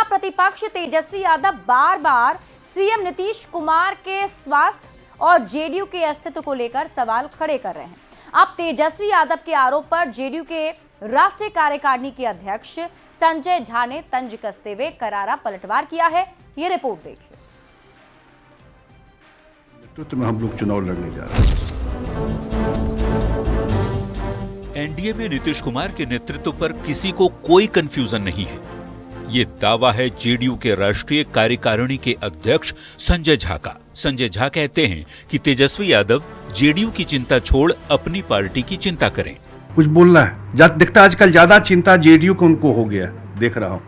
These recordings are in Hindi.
प्रतिपक्ष तेजस्वी यादव बार बार सीएम नीतीश कुमार के स्वास्थ्य और जेडीयू के अस्तित्व को लेकर सवाल खड़े कर रहे हैं। अब तेजस्वी यादव के आरोप पर जेडीयू के राष्ट्रीय कार्यकारिणी के अध्यक्ष संजय झा ने तंज कसते हुए करारा पलटवार किया है। ये रिपोर्ट देखिए। नेतृत्व में हम लोग चुनाव लड़ने जा रहे हैं। एनडीए में नीतीश कुमार के नेतृत्व पर किसी को कोई कंफ्यूजन नहीं है। ये दावा है जेडीयू के राष्ट्रीय कार्यकारिणी के अध्यक्ष संजय झा का। संजय झा कहते हैं कि तेजस्वी यादव जेडीयू की चिंता छोड़ अपनी पार्टी की चिंता करें। कुछ बोलना है, दिखता आजकल ज्यादा चिंता जेडीयू को उनको हो गया, देख रहा हूं।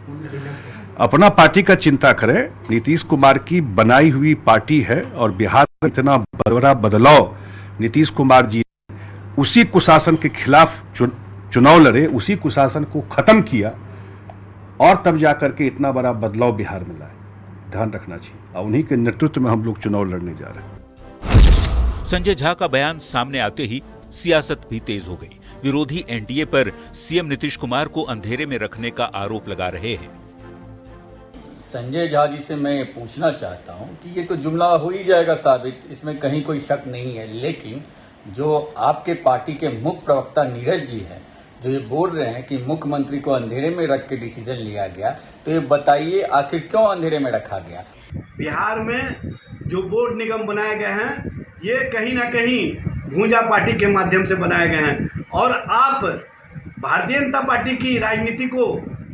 अपना पार्टी का चिंता करें। नीतीश कुमार की बनाई हुई पार्टी है और बिहार में इतना बड़ा बदलाव नीतीश कुमार जी उसी कुशासन के खिलाफ चुनाव लड़े, उसी कुशासन को खत्म किया और तब जाकर के इतना बड़ा बदलाव बिहार में लाए। ध्यान रखना चाहिए और उन्हीं के नेतृत्व में हम लोग चुनाव लड़ने जा रहे हैं। संजय झा का बयान सामने आते ही सियासत भी तेज हो गई। विरोधी एनडीए पर सीएम नीतीश कुमार को अंधेरे में रखने का आरोप लगा रहे हैं। संजय झा जी से मैं पूछना चाहता हूं कि ये तो जुमला हो ही जाएगा साबित, इसमें कहीं कोई शक नहीं है, लेकिन जो आपके पार्टी के मुख्य प्रवक्ता नीरज जी हैं, जो ये बोल रहे हैं कि मुख्यमंत्री को अंधेरे में रख के डिसीजन लिया गया, तो ये बताइए आखिर क्यों अंधेरे में रखा गया? बिहार में जो बोर्ड निगम बनाए गए हैं ये कहीं ना कहीं भूंजा पार्टी के माध्यम से बनाए गए हैं और आप भारतीय जनता पार्टी की राजनीति को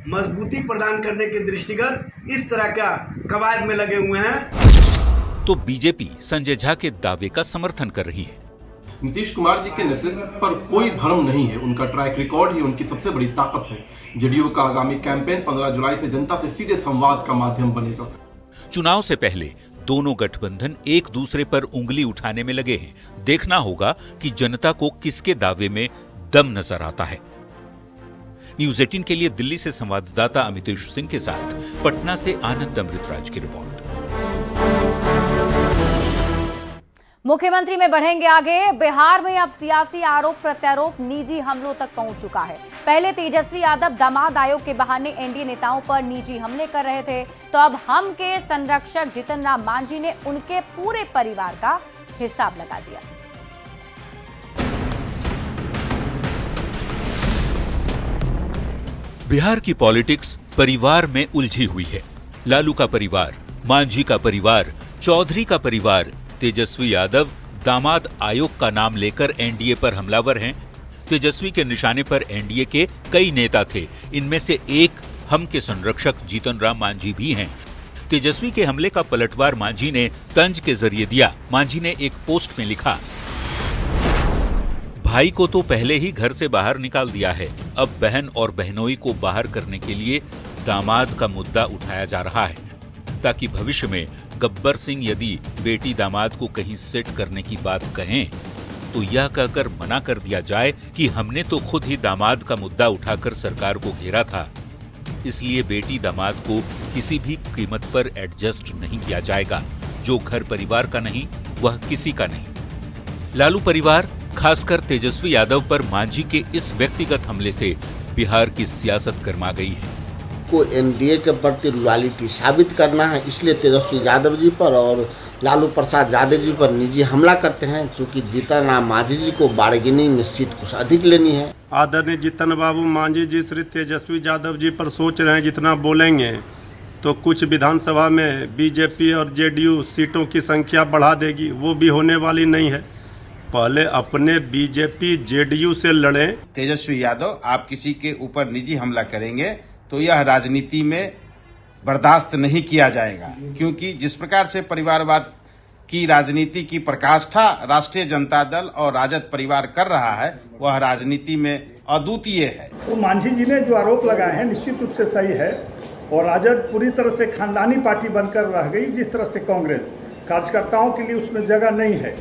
मजबूती प्रदान करने के दृष्टिगत इस तरह का कवायद में लगे हुए हैं। तो बीजेपी संजय झा के दावे का समर्थन कर रही है। नीतीश कुमार जी के नेतृत्व पर कोई भ्रम नहीं है। उनका ट्रैक रिकॉर्ड ही उनकी सबसे बड़ी ताकत है। जेडीयू का आगामी कैंपेन 15 जुलाई से जनता से सीधे संवाद का माध्यम बनेगा। चुनाव से पहले दोनों गठबंधन एक दूसरे पर उंगली उठाने में लगे हैं। देखना होगा कि जनता को किसके दावे में दम नजर आता है। न्यूज़ 18 के लिए दिल्ली से संवाददाता अमितेश सिंह के साथ पटना से आनंद अमृतराज की रिपोर्ट। मुख्यमंत्री में बढ़ेंगे आगे। बिहार में अब सियासी आरोप प्रत्यारोप निजी हमलों तक पहुंच चुका है। पहले तेजस्वी यादव दामाद आयोग के बहाने एनडीए नेताओं पर निजी हमले कर रहे थे, तो अब हम के संरक्षक जीतन राम मांझी ने उनके पूरे परिवार का हिसाब लगा दिया। बिहार की पॉलिटिक्स परिवार में उलझी हुई है। लालू का परिवार, मांझी का परिवार, चौधरी का परिवार, तेजस्वी यादव दामाद आयोग का नाम लेकर एनडीए पर हमलावर हैं। तेजस्वी के निशाने पर एनडीए के कई नेता थे। इनमें से एक हम के संरक्षक जीतन राम मांझी भी हैं। तेजस्वी के हमले का पलटवार मांझी ने तंज के जरिए दिया। मांझी ने एक पोस्ट में लिखा, भाई को तो पहले ही घर से बाहर निकाल दिया है, अब बहन और बहनोई को बाहर करने के लिए दामाद का मुद्दा उठाया जा रहा है, ताकि भविष्य में गब्बर सिंह यदि बेटी दामाद को कहीं सेट करने की बात कहें तो यह कहकर मना कर दिया जाए कि हमने तो खुद ही दामाद का मुद्दा उठाकर सरकार को घेरा था, इसलिए बेटी दामाद को किसी भी कीमत पर एडजस्ट नहीं किया जाएगा। जो घर परिवार का नहीं वह किसी का नहीं। लालू परिवार, खासकर तेजस्वी यादव पर मांझी के इस व्यक्तिगत हमले से बिहार की सियासत गर्मा गई है। को एनडीए के प्रति लॉयल्टी साबित करना है, इसलिए तेजस्वी यादव जी पर और लालू प्रसाद यादव जी पर निजी हमला करते हैं। चूंकि जीतन राम मांझी जी को बार्गेनिंग में सीट कुछ अधिक लेनी है। आदरणीय जीतन बाबू मांझी जी श्री तेजस्वी यादव जी पर सोच रहे हैं जितना बोलेंगे तो कुछ विधानसभा में बीजेपी और जेडीयू सीटों की संख्या बढ़ा देगी, वो भी होने वाली नहीं है। पहले अपने बीजेपी जेडीयू से लड़ें। तेजस्वी यादव आप किसी के ऊपर निजी हमला करेंगे तो यह राजनीति में बर्दाश्त नहीं किया जाएगा, क्योंकि जिस प्रकार से परिवारवाद की राजनीति की प्रकाष्ठा राष्ट्रीय जनता दल और राजद परिवार कर रहा है वह राजनीति में अद्वितीय है। तो मांझी जी ने जो आरोप लगाए हैं निश्चित रूप से सही है और राजद पूरी तरह से खानदानी पार्टी बनकर रह गई, जिस तरह से कांग्रेस कार्यकर्ताओं के लिए उसमें जगह नहीं है।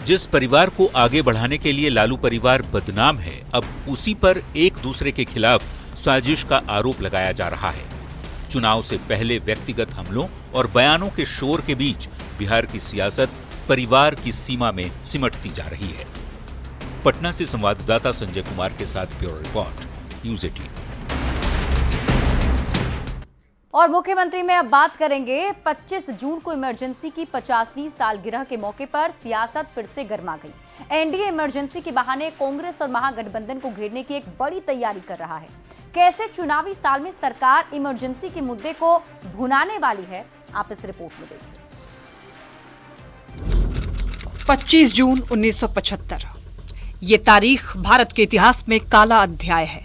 जिस परिवार को आगे बढ़ाने के लिए लालू परिवार बदनाम है, अब उसी पर एक दूसरे के खिलाफ साजिश का आरोप लगाया जा रहा है। चुनाव से पहले व्यक्तिगत हमलों और बयानों के शोर के बीच बिहार की सियासत परिवार की सीमा में सिमटती जा रही है। पटना से संवाददाता संजय कुमार के साथ ब्यूरो रिपोर्ट, न्यूज़ 18। और मुख्यमंत्री में अब बात करेंगे। 25 जून को इमरजेंसी की 50वीं सालगिरह के मौके पर सियासत फिर से गर्मा गई। एनडीए इमरजेंसी के बहाने कांग्रेस और महागठबंधन को घेरने की एक बड़ी तैयारी कर रहा है। कैसे चुनावी साल में सरकार इमरजेंसी के मुद्दे को भुनाने वाली है, आप इस रिपोर्ट में देखिए। 25 जून 1975 ये तारीख भारत के इतिहास में काला अध्याय है।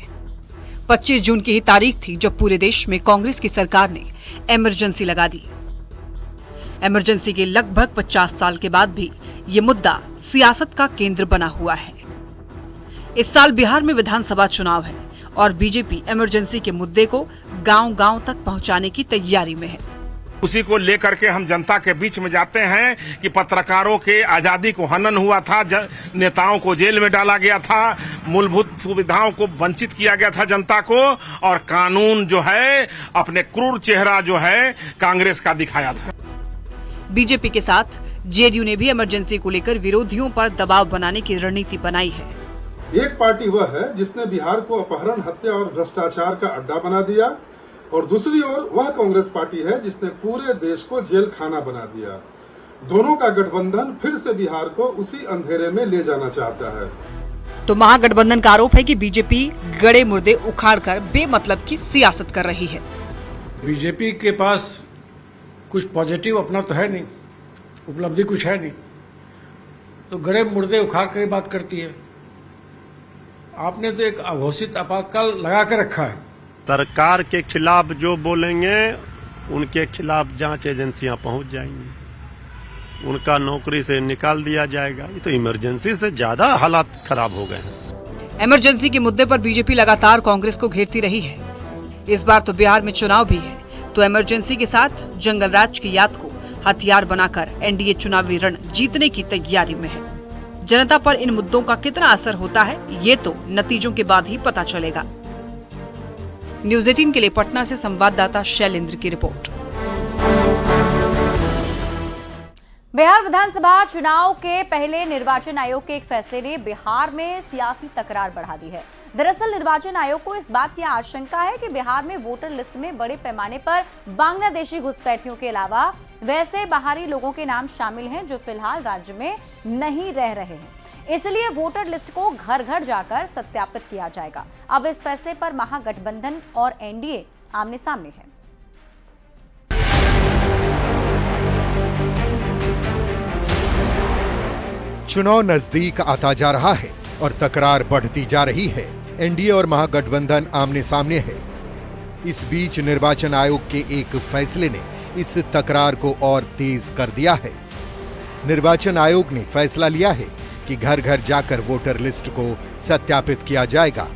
25 जून की ही तारीख थी जब पूरे देश में कांग्रेस की सरकार ने इमरजेंसी लगा दी। इमरजेंसी के लगभग 50 साल के बाद भी ये मुद्दा सियासत का केंद्र बना हुआ है। इस साल बिहार में विधानसभा चुनाव है और बीजेपी इमरजेंसी के मुद्दे को गांव-गांव तक पहुंचाने की तैयारी में है। उसी को लेकर के हम जनता के बीच में जाते हैं कि पत्रकारों के आजादी को हनन हुआ था, नेताओं को जेल में डाला गया था, मूलभूत सुविधाओं को वंचित किया गया था जनता को, और कानून जो है अपने क्रूर चेहरा जो है कांग्रेस का दिखाया था। बीजेपी के साथ जेडीयू ने भी इमरजेंसी को लेकर विरोधियों पर दबाव बनाने की रणनीति बनाई है। एक पार्टी वह है जिसने बिहार को अपहरण, हत्या और भ्रष्टाचार का अड्डा बना दिया, और दूसरी ओर वह कांग्रेस पार्टी है जिसने पूरे देश को जेल खाना बना दिया। दोनों का गठबंधन फिर से बिहार को उसी अंधेरे में ले जाना चाहता है। तो महागठबंधन का आरोप है कि बीजेपी गड़े मुर्दे उखाड़कर बेमतलब की सियासत कर रही है। बीजेपी के पास कुछ पॉजिटिव अपना तो है नहीं, उपलब्धि कुछ है नहीं, तो गड़े मुर्दे उखाड़ कर बात करती है। आपने तो एक अघोषित आपातकाल लगा कर रखा है। सरकार के खिलाफ जो बोलेंगे उनके खिलाफ जांच एजेंसियां पहुंच जाएंगी, उनका नौकरी से निकाल दिया जाएगा। ये तो इमरजेंसी से ज्यादा हालात खराब हो गए हैं। इमरजेंसी के मुद्दे पर बीजेपी लगातार कांग्रेस को घेरती रही है। इस बार तो बिहार में चुनाव भी है, तो इमरजेंसी के साथ जंगल राज की याद को हथियार बनाकर एनडीए चुनावी रण जीतने की तैयारी में है। जनता पर इन मुद्दों का कितना असर होता है, ये तो नतीजों के बाद ही पता चलेगा। न्यूज़ 18 के लिए पटना से संवाददाता शैलेंद्र की रिपोर्ट। बिहार विधानसभा चुनाव के पहले निर्वाचन आयोग के एक फैसले ने बिहार में सियासी तकरार बढ़ा दी है। दरअसल निर्वाचन आयोग को इस बात की आशंका है कि बिहार में वोटर लिस्ट में बड़े पैमाने पर बांग्लादेशी घुसपैठियों के अलावा वैसे बाहरी लोगों के नाम शामिल हैं जो फिलहाल राज्य में नहीं रह रहे हैं। इसलिए वोटर लिस्ट को घर घर जाकर सत्यापित किया जाएगा। अब इस फैसले पर महागठबंधन और एनडीए आमने सामने है। चुनाव नजदीक आता जा रहा है और तकरार बढ़ती जा रही है। एनडीए और महागठबंधन आमने सामने है। इस बीच निर्वाचन आयोग के एक फैसले ने इस तकरार को और तेज कर दिया है। निर्वाचन आयोग ने फैसला लिया है कि घर घर जाकर वोटर लिस्ट को सत्यापित किया जाएगा,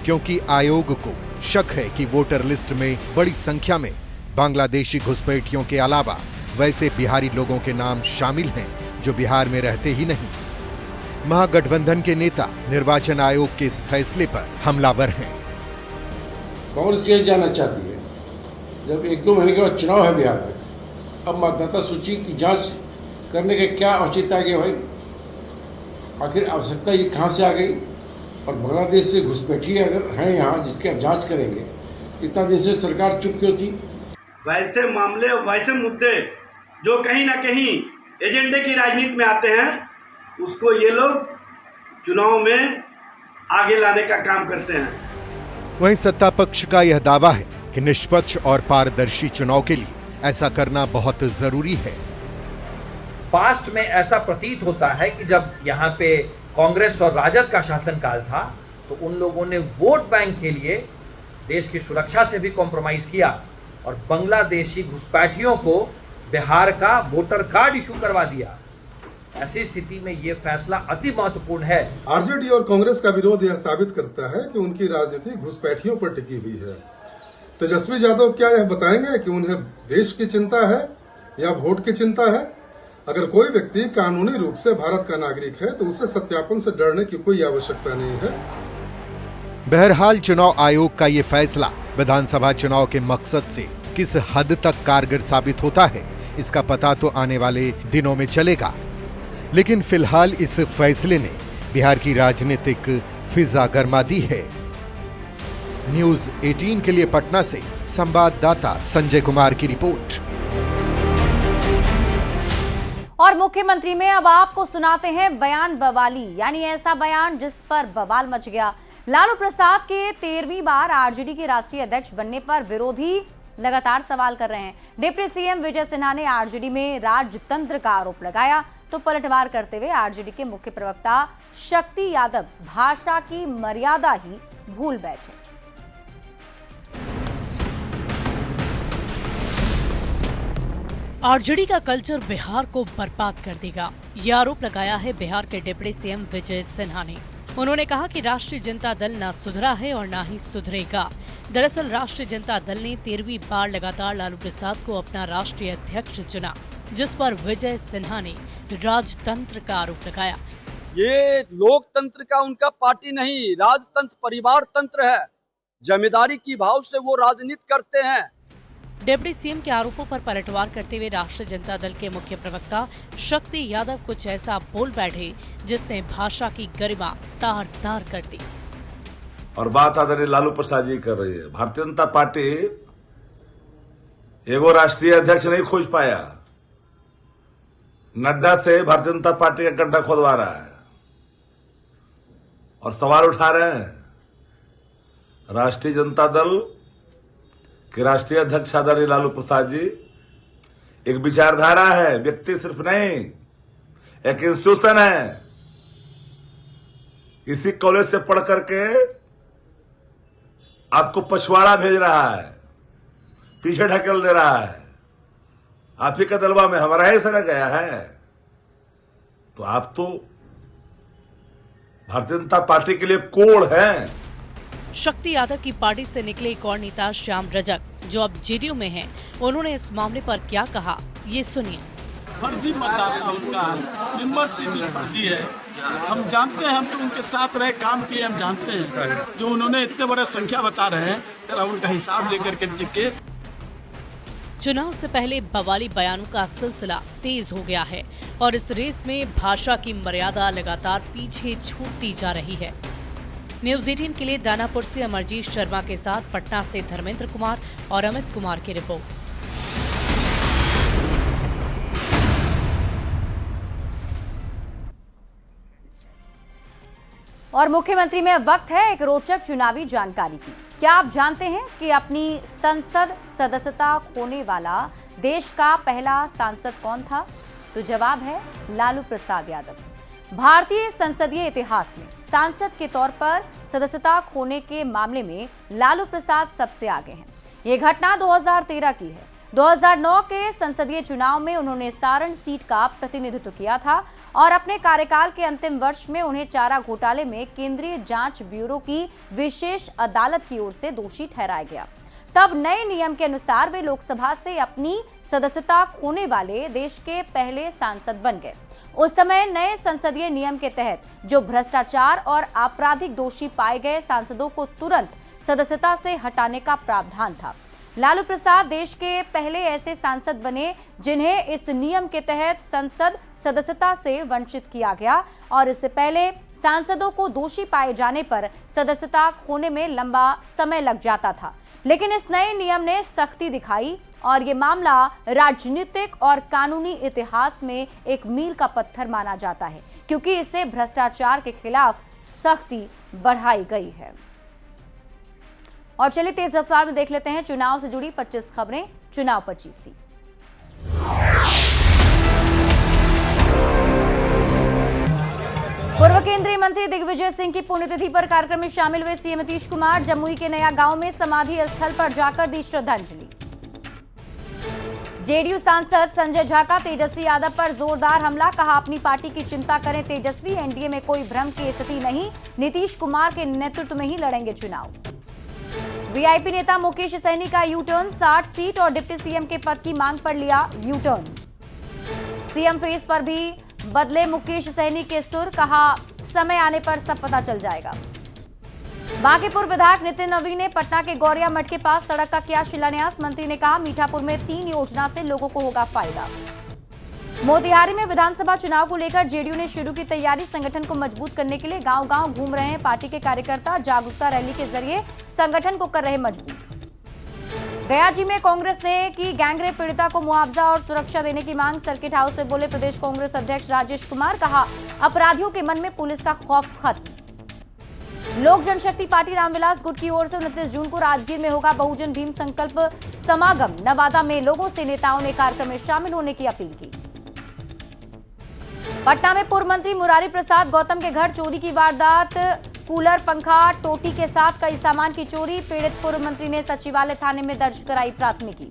क्योंकि आयोग को शक है कि वोटर लिस्ट में बड़ी संख्या में बांग्लादेशी घुसपैठियों के अलावा वैसे बिहारी लोगों के नाम शामिल हैं जो बिहार में रहते ही नहीं। महागठबंधन के नेता निर्वाचन आयोग के इस फैसले पर हमलावर हैं। कांग्रेस ये जानना चाहती है, जब 1-2 महीने के बाद चुनाव है बिहार में, अब मतदाता सूची की जांच करने के क्या औचित्य आ गया भाई? आखिर आवश्यकता ये कहाँ से आ गई? और बांग्लादेश से घुसपैठी अगर हैं यहाँ जिसकी आप जांच करेंगे, इतना दिन से सरकार चुप क्यों थी? वैसे मामले, वैसे मुद्दे जो कहीं ना कहीं एजेंडे की राजनीति में आते हैं, उसको ये लोग चुनाव में आगे लाने का काम करते हैं। वहीं सत्ता पक्ष का यह दावा है कि निष्पक्ष और पारदर्शी चुनाव के लिए ऐसा करना बहुत जरूरी है। पास्ट में ऐसा प्रतीत होता है कि जब यहाँ पे कांग्रेस और राजद का शासनकाल था तो उन लोगों ने वोट बैंक के लिए देश की सुरक्षा से भी कॉम्प्रोमाइज किया और बांग्लादेशी घुसपैठियों को बिहार का वोटर कार्ड इशू करवा दिया। ऐसी स्थिति में ये फैसला अति महत्वपूर्ण है। आरजेडी और कांग्रेस का विरोध यह साबित करता है कि उनकी राजनीति घुसपैठियों पर टिकी हुई है। तेजस्वी यादव क्या यह बताएंगे कि उन्हें देश की चिंता है या वोट की चिंता है? अगर कोई व्यक्ति कानूनी रूप से भारत का नागरिक है तो उसे सत्यापन से डरने की कोई आवश्यकता नहीं है। बहरहाल चुनाव आयोग का ये फैसला विधानसभा चुनाव के मकसद से किस हद तक कारगर साबित होता है, इसका पता तो आने वाले दिनों में चलेगा। लेकिन फिलहाल इस फैसले ने बिहार की राजनीतिक फिजा गरमा दी है। न्यूज़ 18 के लिए पटना से संवाददाता संजय कुमार की रिपोर्ट। और मुख्यमंत्री में अब आपको सुनाते हैं बयान बवाली, यानी ऐसा बयान जिस पर बवाल मच गया। लालू प्रसाद के 13वीं बार आरजेडी के राष्ट्रीय अध्यक्ष बनने पर विरोधी लगातार सवाल कर रहे हैं। डिप्टी सीएम विजय सिन्हा ने आरजेडी में राजतंत्र का आरोप लगाया, तो पलटवार करते हुए आरजेडी के मुख्य प्रवक्ता शक्ति यादव भाषा की मर्यादा ही भूल बैठे। आरजेडी का कल्चर बिहार को बर्बाद कर देगा, ये आरोप लगाया है बिहार के डिप्टी सीएम विजय सिन्हा ने। उन्होंने कहा कि राष्ट्रीय जनता दल न सुधरा है और न ही सुधरेगा। दरअसल राष्ट्रीय जनता दल ने 13वीं बार लगातार लालू प्रसाद को अपना राष्ट्रीय अध्यक्ष चुना, जिस पर विजय सिन्हा ने राजतंत्र का आरोप लगाया। ये लोकतंत्र का उनका पार्टी नहीं, राजतंत्र परिवार तंत्र है। जमींदारी की भाव से वो राजनीति करते हैं। डिप्टी सीएम के आरोपों पर पलटवार करते हुए राष्ट्रीय जनता दल के मुख्य प्रवक्ता शक्ति यादव कुछ ऐसा बोल बैठे जिसने भाषा की गरिमा तार तार कर दी। और बात आदरणीय लालू प्रसाद जी कर रही है। भारतीय जनता पार्टी एगो राष्ट्रीय अध्यक्ष नहीं खोज पाया, नड्डा से भारतीय जनता पार्टी का गड्ढा खोदवा रहा है और सवाल उठा रहे हैं। राष्ट्रीय जनता दल के राष्ट्रीय अध्यक्ष आदरणीय लालू प्रसाद जी एक विचारधारा है, व्यक्ति सिर्फ नहीं, एक इंस्टीट्यूशन है। इसी कॉलेज से पढ़ करके आपको पछवाड़ा भेज रहा है, पीछे ढकेल दे रहा है। आप ही का दलवा में हमारा ही सर गया है, तो आप तो भारतीय जनता पार्टी के लिए कोड़ हैं। शक्ति यादव की पार्टी से निकले एक और नेता श्याम रजक, जो अब जेडीयू में हैं, उन्होंने इस मामले पर क्या कहा, ये सुनिए। फर्जी मतदाता उनका मेंबरशिप फर्जी है। हम जानते हैं, हम तो उनके साथ रहे, काम किए, हम जानते हैं। जो उन्होंने इतने बड़े संख्या बता रहे हैं, जरा उनका हिसाब लेकर के देखिए। चुनाव से पहले बवाली बयानों का सिलसिला तेज हो गया है और इस रेस में भाषा की मर्यादा लगातार पीछे छूटती जा रही है। न्यूज 18 के लिए दानापुर से अमरजीत शर्मा के साथ पटना से धर्मेंद्र कुमार और अमित कुमार की रिपोर्ट। और मुख्यमंत्री में वक्त है एक रोचक चुनावी जानकारी की। क्या आप जानते हैं कि अपनी संसद सदस्यता खोने वाला देश का पहला सांसद कौन था? तो जवाब है लालू प्रसाद यादव। भारतीय संसदीय इतिहास में सांसद के तौर पर सदस्यता खोने के मामले में लालू प्रसाद सबसे आगे हैं। ये घटना 2013 की है। 2009 के संसदीय चुनाव में उन्होंने सारण सीट का प्रतिनिधित्व किया था और अपने कार्यकाल के अंतिम वर्ष में उन्हें चारा घोटाले में केंद्रीय जांच ब्यूरो की विशेष अदालत की ओर से दोषी ठहराया गया। तब नए नियम के अनुसार वे लोकसभा से अपनी सदस्यता खोने वाले देश के पहले सांसद बन गए। उस समय नए संसदीय नियम के तहत जो भ्रष्टाचार और आपराधिक दोषी पाए गए सांसदों को तुरंत सदस्यता से हटाने का प्रावधान था। लालू प्रसाद देश के पहले ऐसे सांसद बने जिन्हें इस नियम के तहत संसद सदस्यता से वंचित किया गया और इससे पहले सांसदों को दोषी पाए जाने पर सदस्यता खोने में लंबा समय लग जाता था। लेकिन इस नए नियम ने सख्ती दिखाई और ये मामला राजनीतिक और कानूनी इतिहास में एक मील का पत्थर माना जाता है, क्योंकि इससे भ्रष्टाचार के खिलाफ सख्ती बढ़ाई गई है। और चलिए तेज रफ्तार में देख लेते हैं चुनाव से जुड़ी 25 खबरें। चुनाव 25। पूर्व केंद्रीय मंत्री दिग्विजय सिंह की पुण्यतिथि पर कार्यक्रम में शामिल हुए सीएम नीतीश कुमार। जमुई के नया गांव में समाधि स्थल पर जाकर दी श्रद्धांजलि। जेडीयू सांसद संजय झा का तेजस्वी यादव पर जोरदार हमला, कहा अपनी पार्टी की चिंता करें तेजस्वी, एनडीए में कोई भ्रम की स्थिति नहीं, नीतीश कुमार के नेतृत्व में ही लड़ेंगे चुनाव। वीआईपी नेता मुकेश सहनी का यू टर्न, 60 सीट और डिप्टी सीएम के पद की मांग पर लिया यू टर्न। सीएम फेस पर भी बदले मुकेश सहनी के सुर, कहा समय आने पर सब पता चल जाएगा। बांकीपुर विधायक नितिन नवीन ने पटना के गौरिया मठ के पास सड़क का किया शिलान्यास। मंत्री ने कहा मीठापुर में 3 योजना से लोगों को होगा फायदा। मोतिहारी में विधानसभा चुनाव को लेकर जेडीयू ने शुरू की तैयारी, संगठन को मजबूत करने के लिए गांव-गांव घूम रहे हैं पार्टी के कार्यकर्ता, जागरूकता रैली के जरिए संगठन को कर रहे मजबूत। गयाजी में कांग्रेस ने की गैंगरेप पीड़िता को मुआवजा और सुरक्षा देने की मांग। सर्किट हाउस में बोले प्रदेश कांग्रेस अध्यक्ष राजेश कुमार, कहा अपराधियों के मन में पुलिस का खौफ खत्म। लोक जनशक्ति पार्टी रामविलास गुट की ओर से 29 जून को राजगीर में होगा बहुजन भीम संकल्प समागम। नवादा में लोगों से नेताओं ने कार्यक्रम में शामिल होने की अपील की। पटना में पूर्व मंत्री मुरारी प्रसाद गौतम के घर चोरी की वारदात। कूलर, पंखा, टोटी के साथ कई सामान की चोरी। पीड़ित पूर्व मंत्री ने सचिवालय थाने में दर्ज कराई प्राथमिकी।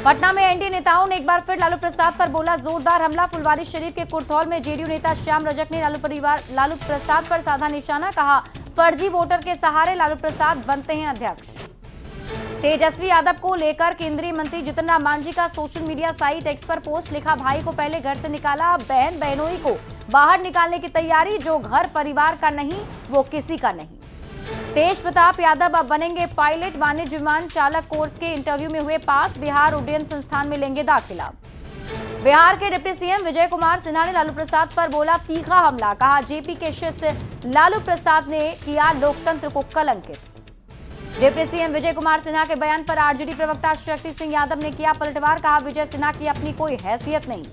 पटना में एनडीए नेताओं ने एक बार फिर लालू प्रसाद पर बोला जोरदार हमला। फुलवारीशरीफ के कुर्थौल में जेडीयू नेता श्याम रजक ने लालू प्रसाद पर साधा निशाना। कहा फर्जी वोटर के सहारे लालू प्रसाद बनते हैं अध्यक्ष। तेजस्वी यादव को लेकर केंद्रीय मंत्री जितन राम मांझी का सोशल मीडिया साइट एक्स पर पोस्ट लिखा, भाई को पहले घर से निकाला, अब बहन बहनोई को बाहर निकालने की तैयारी। जो घर परिवार का नहीं वो किसी का नहीं। तेज प्रताप यादव अब बनेंगे पायलट। वाणिज्य विमान चालक कोर्स के इंटरव्यू में हुए पास। बिहार उड्डयन संस्थान में लेंगे दाखिला। बिहार के डिप्टी सीएम विजय कुमार सिन्हा ने लालू प्रसाद पर बोला तीखा हमला। कहा जेपी के शिष्य लालू प्रसाद ने किया लोकतंत्र को कलंकित। डिप्टी सीएम विजय कुमार सिन्हा के बयान पर आरजेडी प्रवक्ता शक्ति सिंह यादव ने किया पलटवार। कहा विजय सिन्हा की अपनी कोई हैसियत नहीं।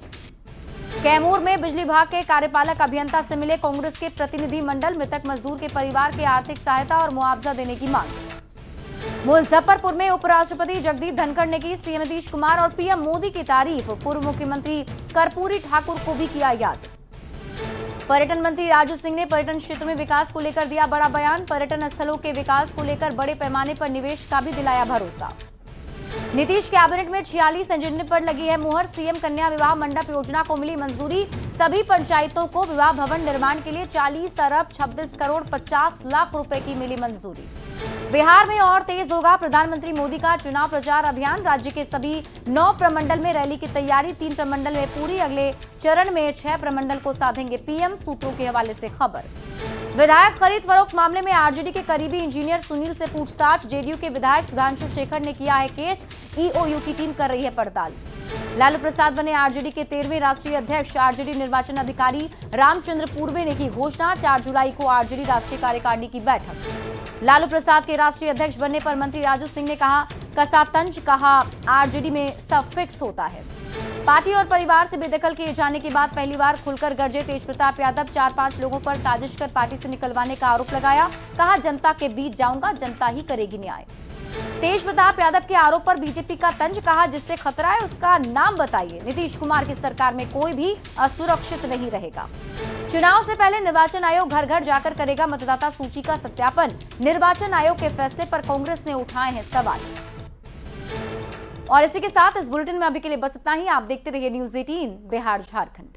कैमूर में बिजली विभाग के कार्यपालक अभियंता से मिले कांग्रेस के प्रतिनिधि मंडल। मृतक मजदूर के परिवार के आर्थिक सहायता और मुआवजा देने की मांग। मुजफ्फरपुर में उपराष्ट्रपति जगदीप धनखड़ ने की सीएम नीतीश कुमार और पीएम मोदी की तारीफ। पूर्व मुख्यमंत्री कर्पूरी ठाकुर को भी किया याद। पर्यटन मंत्री राजू सिंह ने पर्यटन क्षेत्र में विकास को लेकर दिया बड़ा बयान। पर्यटन स्थलों के विकास को लेकर बड़े पैमाने पर निवेश का भी दिलाया भरोसा। नीतीश कैबिनेट में 46 इंजीनियर पर लगी है मुहर। सीएम कन्या विवाह मंडप योजना को मिली मंजूरी। सभी पंचायतों को विवाह भवन निर्माण के लिए 40 अरब 26 करोड़ 50 लाख रुपए की मिली मंजूरी। बिहार में और तेज होगा प्रधानमंत्री मोदी का चुनाव प्रचार अभियान। राज्य के सभी 9 प्रमंडल में रैली की तैयारी। 3 प्रमंडल में पूरी। अगले चरण में 6 प्रमंडल को साधेंगे पीएम। सूत्रों के हवाले से खबर। विधायक खरीद फरोख्त मामले में आरजेडी के करीबी इंजीनियर सुनील से पूछताछ। जेडीयू के विधायक सुधांशु शेखर ने किया है केस। ईओयू की टीम कर रही है पड़ताल। लालू प्रसाद बने आरजेडी के 13वें राष्ट्रीय अध्यक्ष। आरजेडी निर्वाचन अधिकारी रामचंद्र पूर्वे ने की घोषणा। 4 जुलाई को आरजेडी राष्ट्रीय कार्यकारिणी की बैठक। लालू प्रसाद के राष्ट्रीय अध्यक्ष बनने पर मंत्री राजू सिंह ने कहा कसातंज। कहा आरजेडी में सब फिक्स होता है। पार्टी और परिवार से बेदखल किए जाने के बाद पहली बार खुलकर गरजे तेज प्रताप यादव। 4-5 लोगों पर साजिश कर पार्टी से निकलवाने का आरोप लगाया। कहा जनता के बीच जाऊंगा, जनता ही करेगी न्याय। तेज प्रताप यादव के आरोप पर बीजेपी का तंज। कहा जिससे खतरा है उसका नाम बताइए। नीतीश कुमार की सरकार में कोई भी असुरक्षित नहीं रहेगा। चुनाव से पहले निर्वाचन आयोग घर घर जाकर करेगा मतदाता सूची का सत्यापन। निर्वाचन आयोग के फैसले पर कांग्रेस ने उठाए हैं सवाल। और इसी के साथ इस बुलेटिन में अभी के लिए बस इतना ही। आप देखते रहिए न्यूज़ 18 बिहार झारखंड।